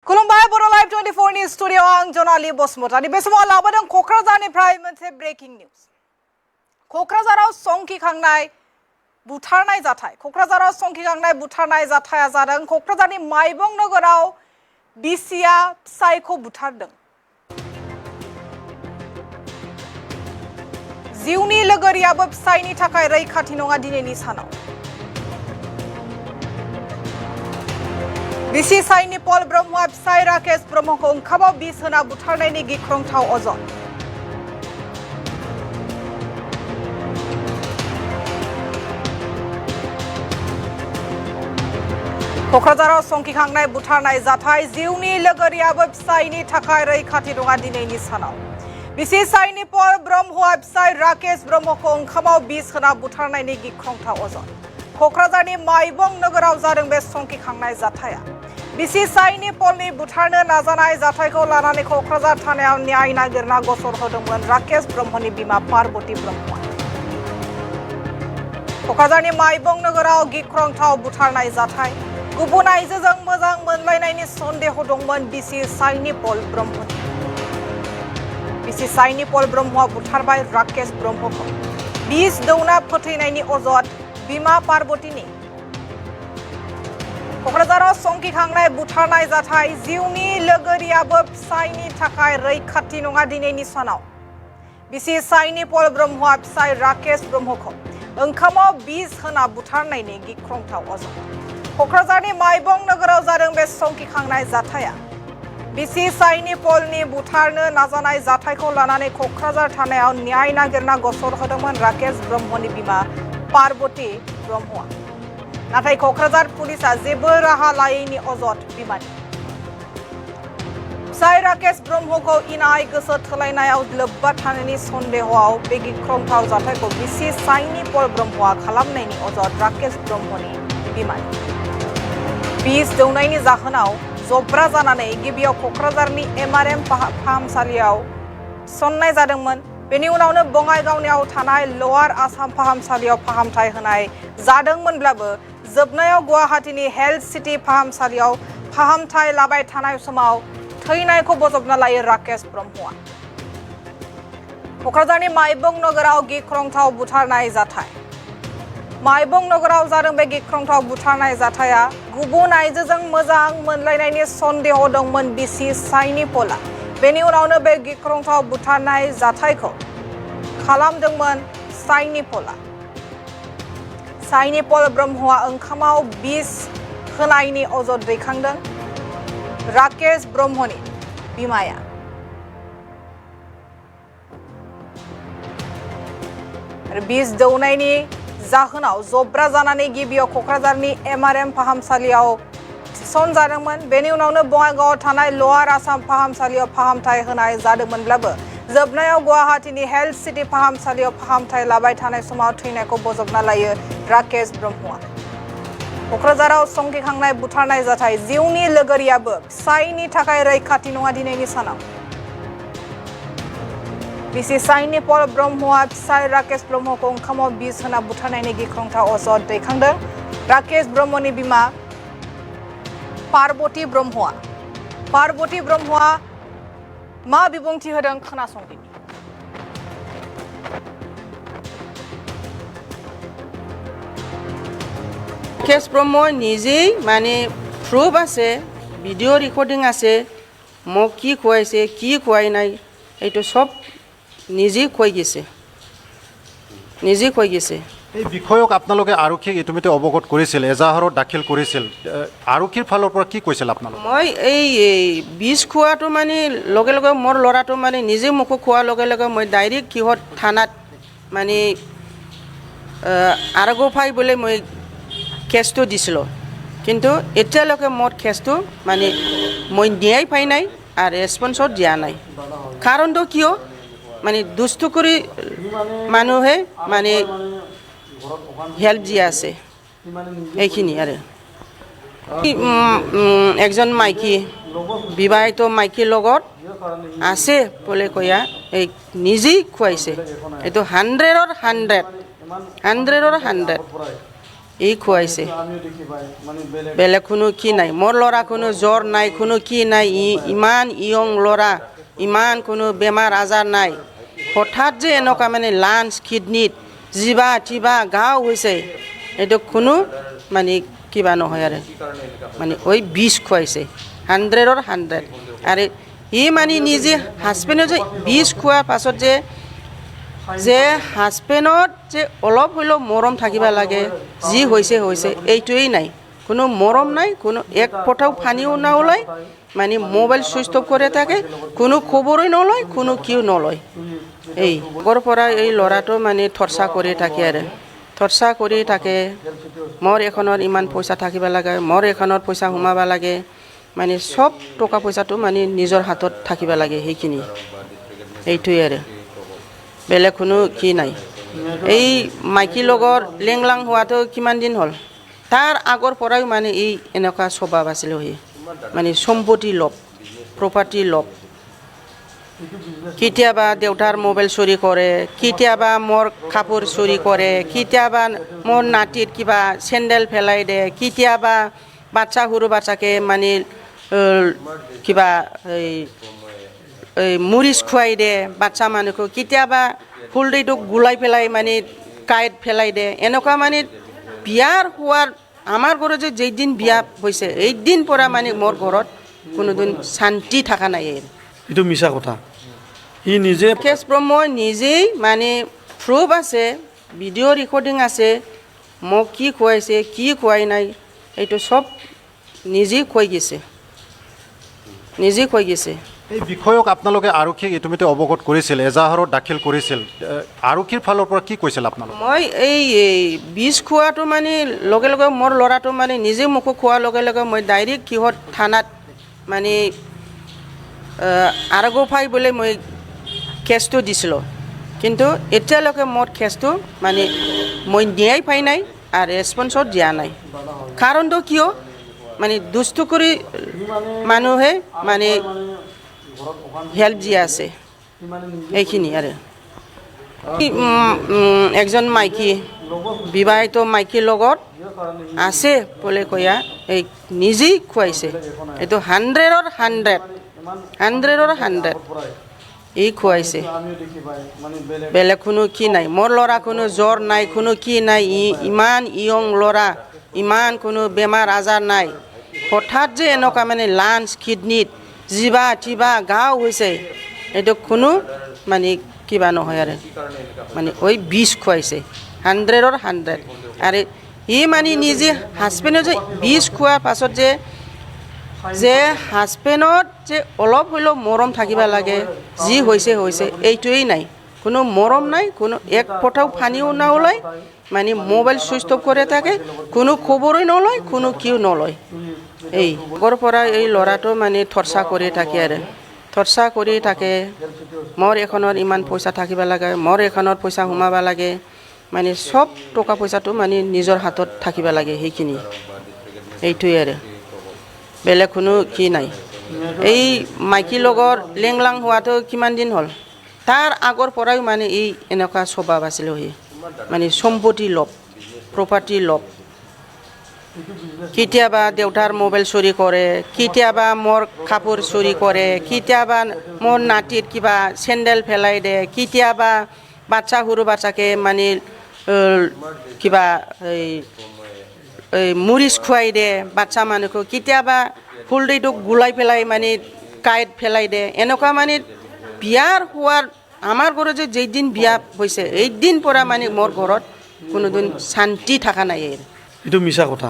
खुलुमबाय Bodoland 24 नि studio आं जनालि बसुमतारी बे समाव लाबोदों कक्राझारनिफ्राय मोनसे ब्रेकिं निउज कक्राझाराव संखिखांनाय बुथारनाय जाथाय कक्राझाराव संखिखांनाय बुथारनाय जाथाया जादों कक्राझारनि माइबं नोगोराव बिसिया फिसायखौ बुथारदों जिउनि लोगोरियाबो फिसायनि थाखाय रैखाथि नङा दिनैनि सानाव बिसि साइनि पल ब्रह्मआ फिसाय राकेश ब्रह्मखौ ओंखामाव बिस होना बुथारनायनि गिख्रंथाव अजद कक्राझाराव संखिखांनाय बुथारनाय जाथाय जिउनि लोगोरियाबो फिसायनि थाखाय रैखाथि नङा दिनैनि सानाव बिसि साइनि पल ब्रह्मआ फिसाय राकेश ब्रह्मखौ ओंखामाव बिस होना बुथारनायनि गिख्रंथाव अजद कक्राझारनि माइबं नोगोराव जादों बे संखिखांनाय जाथाया बिसि साइनि पलनि बुथारनो नाजानाय जाथायखौ लानानै कक्राझार थानायाव न्याय नागिरना गसर होदोंमोन राकेश ब्रह्मनि बिमा पार्बती ब्रह्मआ कक्राझारनि माइबं नोगोराव गिख्रंथाव बुथारनाय जाथाय गुबुन आइजोजों मोजां मोनलायनायनि सन्देह दंमोन बिसि साइनि पल ब्रह्मनि बिसि साइनि पल ब्रह्मआ बुथारबाय राकेश ब्रह्मखौ बिस दौना फोथैनायनि अजद बिमा पार्बतीनि कक्राझाराव संखिखांनाय बुथारनाय जाथाय जिउनि लोगोरियाबो फिसायनि थाखाय रैखाथि नङा दिनैनि सानाव बिसि साइनि पल ब्रह्मआ फिसाय राकेश ब्रह्मखौ ओंखामाव बिस होना बुथारनायनि गिख्रंथाव अजद कक्राझारनि माइबं नोगोराव जादों बे संखिखांनाय जाथाया बिसि साइनि पलनि बुथारनो नाजानाय जाथायखौ लानानै कक्राझार थानायाव न्याय नागिरना गसर होदोंमोन राकेश ब्रह्मनि बिमा पार्बती ब्रह्मआ नाथाय कक्राझार पुलिसा जेबो राहा लायैनि अजद बिमानि फिसाय राकेश ब्रह्मखौ इनाय गोसो थोलायनायाव लोब्बा थानायनि सन्देहआव बे गिख्रंथाव जाथायखौ बिसि साइनि पल ब्रह्मआ खालामनायनि अजद राकेश ब्रह्मनि बिमानि बिस दौनायनि जाहोनाव जब्रा जानानै गिबियाव कक्राझारनि एमआरएम फाहामसालियाव थिसननाय जादोंमोन बेनि उनावनो बङाइगावनियाव थानाय लवार आसाम फाहामसालियाव फाहामथाय होनाय जादोंमोनब्लाबो जोबनायाव गुवाहाटीनि हेल्थ सिटी फाहामसालियाव फाहामथाय लाबाय थानाय समाव थैनायखौ बजबना लायो राकेश ब्रह्मआ कक्राझारनि माइबं नोगोराव गिख्रंथाव बुथारनाय जाथाय माइबं नोगोराव जादों बे गिख्रंथाव बुथारनाय जाथाया गुबुन आइजोजों मोजां मोनलायनायनि सन्देह दंमोन बिसि साइनि पलआ बेनि उनावनो बे गिख्रंथाव बुथारनाय जाथायखौ खालामदोंमोन साइनि पलआ साइनि पल ब्रह्मआ ओंखामाव बिस होनायनि अजद दैखांदों राकेश ब्रह्मनि बिमाया बिस दौनायनि जाहोनाव जब्रा जानानै गिबियाव कक्राझारनि एमआरएम फाहामसालियाव थिसनजादोंमोन बेनि उनावनो बङाइगावआव थानाय लवार आसाम फाहामसालियाव फाहामथाय होनाय जादोंमोनब्लाबो जोबनायाव गुवाहाटीनि हेल्थ सिटी फाहामसालियाव फाहामथाय लाबाय थानाय समाव थैनायखौ बजबना लायो राकेश ब्रह्मआ कक्राझाराव संखिखांनाय बुथारनाय जाथाय जिउनि लोगोरियाबो फिसायनि थाखाय रैखाथि नङा दिनैनि सानाव बिसि साइनि पल ब्रह्मआ फिसाय राकेश ब्रह्मखौ ओंखामाव बिस होना बुथारनायनि गिख्रंथाव अजद दैखांदों राकेश ब्रह्मनि बिमा पार्बती ब्रह्मआ मा बिबुंथि होदों खोनासंदिनि राकेश ब्रह्म নিজেই মানে প্রুফ আছে ভিডিও রেকর্ডিং আছে মোক কি খুৱাইছে কি খুৱাই নাই এইটো সব নিজেই কৈ গেছে এই বিষয়ক আপোনালোকে আৰক্ষীক ইতিমধ্যে অৱগত কৰিছিল এজাহাৰত দাখিল কৰিছিল আৰক্ষীৰ ফালৰ পৰা কি কৈছিল আপোনালোকে মই এই বিষ খোৱাটো মানে লগে লগে মোৰ ল'ৰাটো মানে নিজে মোক খোৱাৰ লগে লগে মই ডাইৰেক্ট কিহত থানাত মানে আৰগোফাই বলে মই কেছটো দিছিলোঁ কিন্তু এতিয়ালৈকে মোৰ কেছটো মানে মই ন্যায় পাই নাই আৰু ৰেছপন্সত দিয়া নাই কাৰণটো কিয় মানে দুষ্ট কৰি মানুহে মানে হেল্প দিয়া আছে এইখিনি আৰু একজন মাইকী বিবাহিত মাইকীৰ লগত আছে বলে কয়া এই নিজেই খুৱাইছে এইটো 100ৰ 100 এই খুৱাইছে বেলেগ কোনো কি নাই মোৰ ল'ৰা কোনো জ্বৰ নাই কোনো কি নাই ইমান ইয়ং ল'ৰা ইমান কোনো বেমাৰ আজাৰ নাই হঠাৎ যে এনেকুৱা মানে লাঞ্চ কিডনিত জিবা টিবা গাও হৈছে এইটো কোনো মানে কিবা নহয় আৰু মানে ওই বিষ খুৱাইছে 100ৰ 100 আৰু ই মানে নিজে হাজবেণ্ডে যে বিষ খোৱাৰ পাছত যে হাজবেণ্ডত যে অলপ হ'লেও মৰম থাকিব লাগে যি হৈছে এইটোৱেই নাই কোনো মৰম নাই কোনো এক ফটাও পানীও নাওলায় মানে মোবাইল সুইচ অফ কৰি থাকে কোনো খবৰেই নলয় কোনো কিয় নলয় এই আগৰ পৰা এই ল'ৰাটো মানে থৰচা কৰি থাকে আৰু থৰচা কৰি থাকে মোৰ এখনত ইমান পইচা থাকিব লাগে মোৰ এখনত পইচা সোমাব লাগে মানে সব টকা পইচাটো মানে নিজৰ হাতত থাকিব লাগে সেইখিনি এইটোৱে আৰু বেলেগ কোনো কি নাই এই মাইকী লগৰ লেংলাং হোৱাটো কিমান দিন হ'ল তাৰ আগৰ পৰাই মানে এই এনেকুৱা স্বভাৱ আছিল মানে সম্পত্তি লব প্ৰপাৰ্টি লব কেতিয়াবা দেউতাৰ মোবাইল চুৰি কৰে কেতিয়াবা মোৰ কাপোৰ চুৰি কৰে কেতিয়াবা মোৰ নাতিৰ কিবা চেণ্ডেল পেলাই দিয়ে কেতিয়াবা বাচ্চা সৰু বাচ্চাকে মানে কিবা এই মুৰিচ খুৱাই দিয়ে বাচ্চা মানুহক কেতিয়াবা ফুলদিটোক গুলাই পেলাই মানে কাইট পেলাই দিয়ে এনেকুৱা মানে বিয়াৰ হোৱাৰ আমাৰ ঘৰত যে যেইদিন বিয়া হৈছে এইদিন পৰা মানে মোৰ ঘৰত কোনোদিন শান্তি থকা নাই এইটো মিছা কথা ই নিজে কেছ ব্ৰহ্ম নিজেই মানে প্ৰুফ আছে ভিডিঅ' ৰেকৰ্ডিং আছে মোক কি খুৱাইছে কি খুৱাই নাই এইটো সব নিজেই কৈ গৈছে এই বিষয়ক আপোনালোকে আৰক্ষীক ইতিমধ্যে অৱগত কৰিছিল এজাহাৰত দাখিল কৰিছিল আৰক্ষীৰ ফালৰ পৰা কি কৈছিল আপোনালোকে মই এই বিষ খোৱাটো মানে লগে লগে মোৰ ল'ৰাটো মানে নিজে মোকো খোৱাৰ লগে লগে মই ডাইৰেক্ট কিহত থানাত মানে আৰগোফাই বোলে মই কেছটো দিছিলোঁ কিন্তু এতিয়ালৈকে মোৰ কেছটো মানে মই দিয়াই পাই নাই আৰু ৰেছপন্সত দিয়া নাই কাৰণটো কিয় মানে দুষ্ট কৰি মানুহে মানে হেল্প দিয়া আছে এইখিনি আৰু একজন মাইকী বিবাহিত মাইকীৰ লগত আছে বোলে কয়া এই নিজেই খুৱাইছে এইটো 100ৰ 100 এই খুৱাইছে বেলেগ কোনো কি নাই মোৰ ল'ৰা কোনো জ্বৰ নাই কোনো কি নাই ইমান ইয়ং ল'ৰা ইমান কোনো বেমাৰ আজাৰ নাই হঠাৎ যে এনেকুৱা মানে লাঞ্চ কিডনিত জিবা টিবা গাও হৈছে এইটো কোনো মানে কিবা নহয় আৰু মানে ওই বিষ খুৱাইছে 100ৰ 100 আৰু ই মানে নিজে হাজবেণ্ডে যে বিষ খোৱাৰ পাছত যে হাজবেণ্ডত যে অলপ হ'লেও মৰম থাকিব লাগে যি হৈছে এইটোৱেই নাই কোনো মৰম নাই কোনো এক ফটাও পানীও নাওলায় মানে মোবাইল সুইচ অফ কৰি থাকে কোনো খবৰেই নলয় কোনো কিয় নলয় এই আগৰ পৰা এই ল'ৰাটো মানে থৰচা কৰি থাকে আৰু থৰচা কৰি থাকে মোৰ এখনত ইমান পইচা থাকিব লাগে মোৰ এখনত পইচা সোমাব লাগে মানে সব টকা পইচাটো মানে নিজৰ হাতত থাকিব লাগে সেইখিনি এইটোৱে আৰু বেলেগ কোনো কি নাই এই মাইকী লগৰ লেংলাং হোৱাটো কিমান দিন হ'ল তাৰ আগৰ পৰাই মানে এই এনেকুৱা স্বভাৱ আছিল মানে সম্পত্তি লব প্ৰপাৰ্টি লব কেতিয়াবা দেউতাৰ মোবাইল চুৰি কৰে কেতিয়াবা মোৰ কাপোৰ চুৰি কৰে কেতিয়াবা মোৰ নাতিৰ কিবা চেণ্ডেল পেলাই দিয়ে কেতিয়াবা বাচ্চা সৰু বাচ্চাকে মানে কিবা এই মুৰিচ খুৱাই দিয়ে বাচ্চা মানুহক কেতিয়াবা ফুলদিটোক গুলাই পেলাই মানে কাইট পেলাই দিয়ে এনেকুৱা মানে বিয়াৰ হোৱাৰ আমাৰ ঘৰত যে যেইদিন বিয়া হৈছে এইদিন পৰা মানে মোৰ ঘৰত কোনোদিন শান্তি থকা নাই এইটো মিছা কথা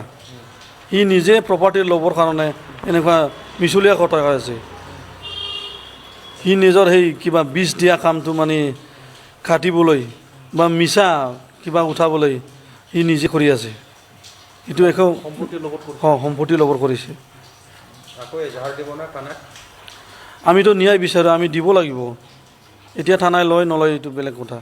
ই নিজে প্ৰপাৰ্টি ল'বৰ কাৰণে এনেকুৱা মিছলীয়া কথা কৈ আছে সি নিজৰ সেই কিবা বিষ দিয়া কামটো মানে কাটিবলৈ বা মিছা কিবা উঠাবলৈ সি নিজে কৰি আছে এইটো একো সম্পত্তিৰ লগত কৰিছে আমিতো ন্যায় বিচাৰোঁ আমি দিব লাগিব এতিয়া থানাই লয় নলয় এইটো বেলেগ কথা